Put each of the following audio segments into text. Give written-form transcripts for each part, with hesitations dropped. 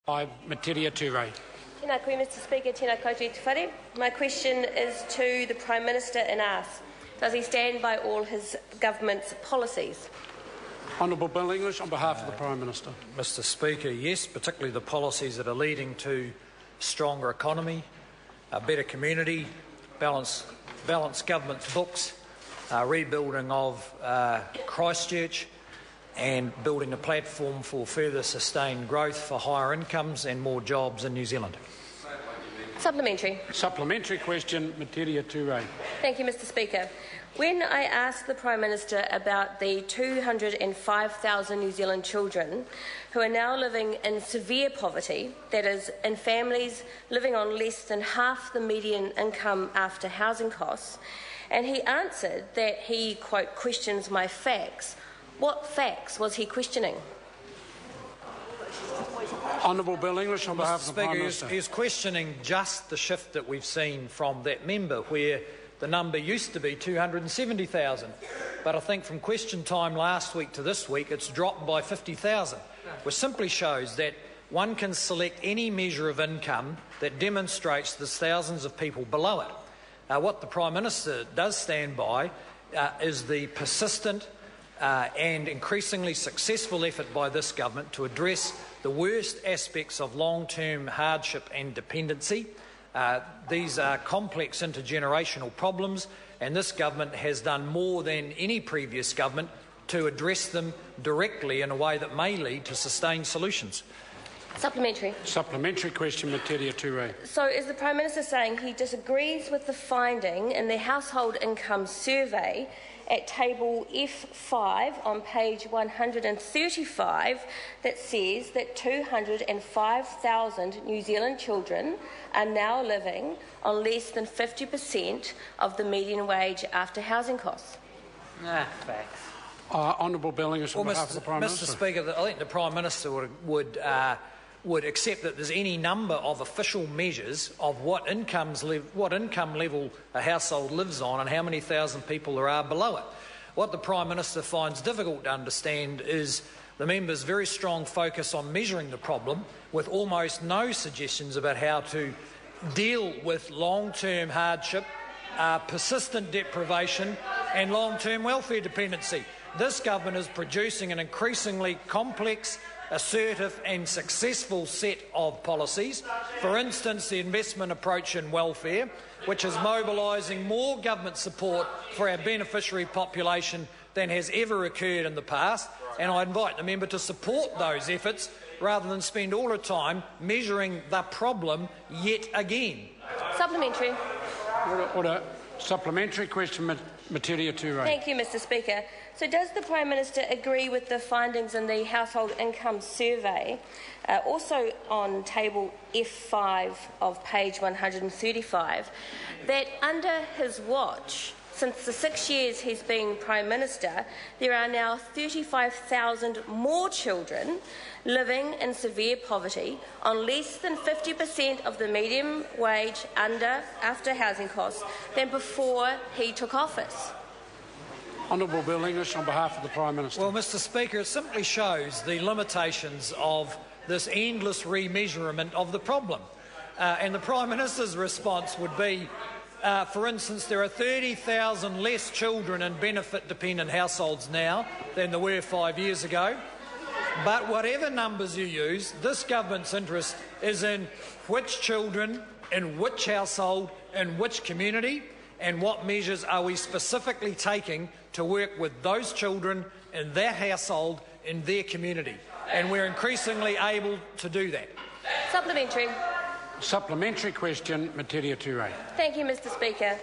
By Metiria Turei. Tēnā koe, Mr Speaker, tēnā koutou te whare. My question is to the Prime Minister and asks, does he stand by all his government's policies? Honourable Bill English on behalf of the Prime Minister. Mr Speaker, yes, particularly the policies that are leading to stronger economy, a better community, balanced government's books, rebuilding of Christchurch, and building a platform for further sustained growth for higher incomes and more jobs in New Zealand. Supplementary. Supplementary question, Metiria Turei. Thank you, Mr Speaker. When I asked the Prime Minister about the 205,000 New Zealand children who are now living in severe poverty, that is, in families living on less than half the median income after housing costs, and he answered that he, quote, questions my facts, what facts was he questioning? Honourable Bill English on behalf of the Prime Minister. He is questioning just the shift that we've seen from that member, where the number used to be 270,000. But I think from question time last week to this week, it's dropped by 50,000, which simply shows that one can select any measure of income that demonstrates there's thousands of people below it. What the Prime Minister does stand by is the persistent and increasingly successful effort by this government to address the worst aspects of long-term hardship and dependency. These are complex intergenerational problems, and this government has done more than any previous government to address them directly in a way that may lead to sustained solutions. Supplementary. Supplementary question, Metiria Turei. So is the Prime Minister saying he disagrees with the finding in the Household Income Survey at table F5 on page 135 that says that 205,000 New Zealand children are now living on less than 50% of the median wage after housing costs? Facts. Honourable Bill English on behalf of the Prime Minister. Mr Speaker, I think the Prime Minister would accept that there's any number of official measures of what income level a household lives on and how many thousand people there are below it. What the Prime Minister finds difficult to understand is the member's very strong focus on measuring the problem, with almost no suggestions about how to deal with long-term hardship, persistent deprivation and long-term welfare dependency. This government is producing an increasingly complex, assertive and successful set of policies. For instance, the investment approach in welfare, which is mobilising more government support for our beneficiary population than has ever occurred in the past, and I invite the member to support those efforts rather than spend all her time measuring the problem yet again. Supplementary. Order. Supplementary question, Metiria Turei. Thank you, Mr Speaker. So does the Prime Minister agree with the findings in the Household Income Survey, also on table F5 of page 135, that under his watch, since the 6 years he's been Prime Minister, there are now 35,000 more children living in severe poverty on less than 50% of the median wage after housing costs than before he took office? Honourable Bill English on behalf of the Prime Minister. Well, Mr Speaker, it simply shows the limitations of this endless remeasurement of the problem. And the Prime Minister's response would be, for instance, there are 30,000 less children in benefit-dependent households now than there were 5 years ago. But whatever numbers you use, this government's interest is in which children, in which household, in which community, and what measures are we specifically taking to work with those children in their household, in their community. And we're increasingly able to do that. Supplementary. Supplementary question, Metiria Turei. Thank you, Mr Speaker.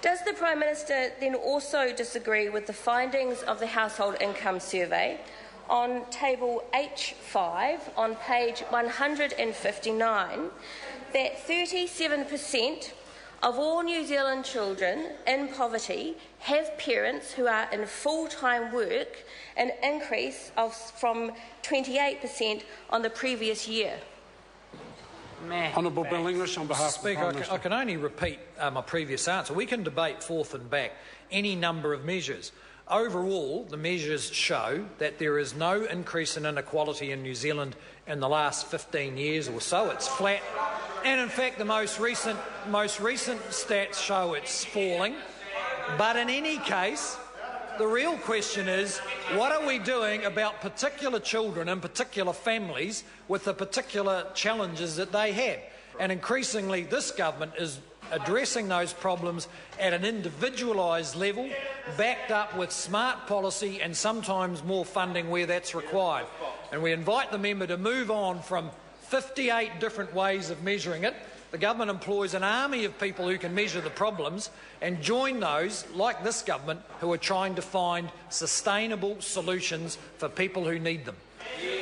Does the Prime Minister then also disagree with the findings of the Household Income Survey on table H5 on page 159 that 37% of all New Zealand children in poverty have parents who are in full-time work, an increase from 28% on the previous year? Honourable Bill English on behalf of the Prime Minister. I can only repeat my previous answer. We can debate forth and back any number of measures. overall, the measures show that there is no increase in inequality in New Zealand in the last 15 years or so. It's flat. And in fact, the most recent stats show it's falling. But in any case, the real question is, what are we doing about particular children and particular families with the particular challenges that they have? And increasingly, this government is addressing those problems at an individualised level, backed up with smart policy and sometimes more funding where that's required. And we invite the member to move on from 58 different ways of measuring it. The government employs an army of people who can measure the problems, and join those, like this government, who are trying to find sustainable solutions for people who need them.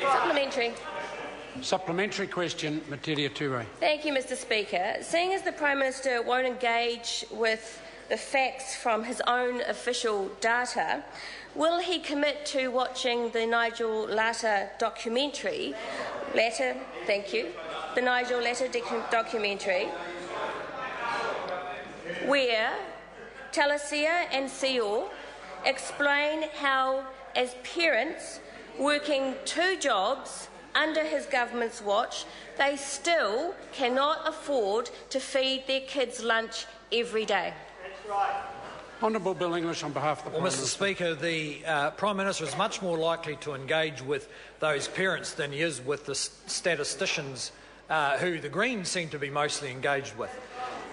Supplementary. Supplementary question, Metiria Turei. Thank you, Mr Speaker. Seeing as the Prime Minister won't engage with the facts from his own official data, will he commit to watching the Nigel Latta documentary, the Nigel Latta documentary, where Talasia and Seor explain how, as parents working 2 jobs under his government's watch, they still cannot afford to feed their kids lunch every day? That's right. Honourable Bill English on behalf of the Prime Minister. Mr Speaker, the Prime Minister is much more likely to engage with those parents than he is with the statisticians who the Greens seem to be mostly engaged with.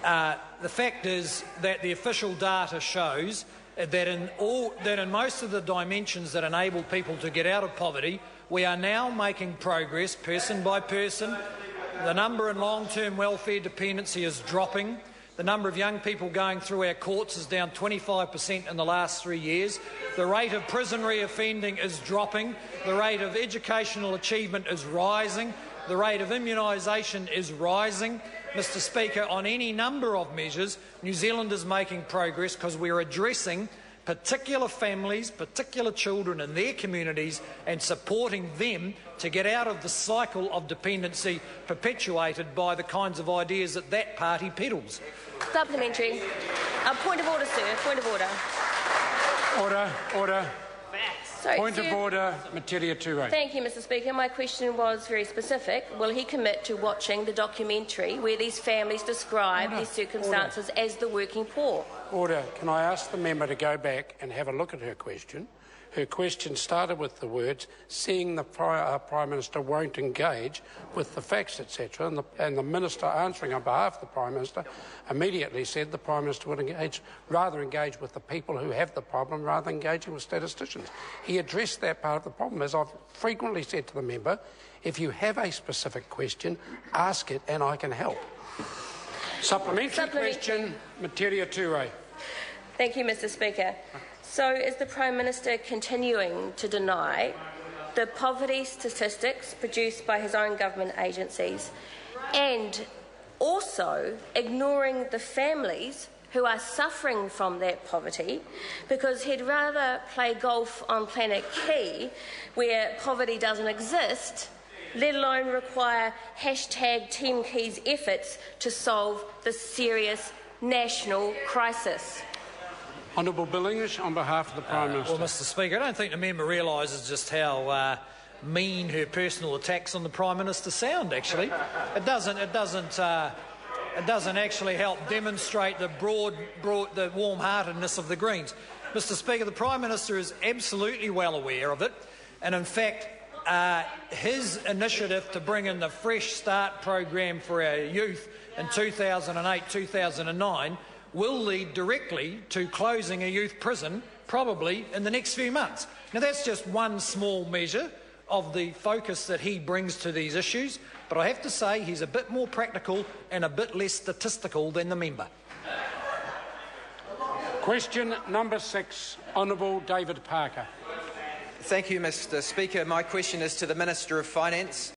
The fact is that the official data shows that in most of the dimensions that enable people to get out of poverty, we are now making progress person by person. The number in long-term welfare dependency is dropping. The number of young people going through our courts is down 25% in the last 3 years. The rate of prison reoffending is dropping. The rate of educational achievement is rising. The rate of immunisation is rising. Mr Speaker, on any number of measures, New Zealand is making progress because we are addressing particular families, particular children in their communities, and supporting them to get out of the cycle of dependency perpetuated by the kinds of ideas that that party peddles. Supplementary. Point of order, sir. Point of order. Order. Sorry, Point sir. of order, Metiria Turei. Thank you, Mr Speaker. My question was very specific. Will he commit to watching the documentary where these families describe their circumstances as the working poor? Order. Can I ask the member to go back and have a look at her question? Her question started with the words, seeing the Prime Minister won't engage with the facts, etc. And the Minister answering on behalf of the Prime Minister immediately said the Prime Minister would rather engage with the people who have the problem rather than engaging with statisticians. He addressed that part of the problem. As I've frequently said to the member, if you have a specific question, ask it and I can help. Supplementary question, Metiria Turei. Thank you, Mr Speaker. So is the Prime Minister continuing to deny the poverty statistics produced by his own government agencies and also ignoring the families who are suffering from that poverty because he'd rather play golf on Planet Key where poverty doesn't exist, let alone require #Team Key's efforts to solve this serious national crisis? Honourable Bill English on behalf of the Prime Minister. Well, Mr Speaker, I don't think the member realises just how mean her personal attacks on the Prime Minister sound, actually. It doesn't actually help demonstrate the the warm-heartedness of the Greens. Mr Speaker, the Prime Minister is absolutely well aware of it, and in fact his initiative to bring in the Fresh Start program for our youth in 2008-2009 will lead directly to closing a youth prison probably in the next few months. Now that's just one small measure of the focus that he brings to these issues, but I have to say he's a bit more practical and a bit less statistical than the member. Question number 6, Honourable David Parker. Thank you, Mr Speaker. My question is to the Minister of Finance.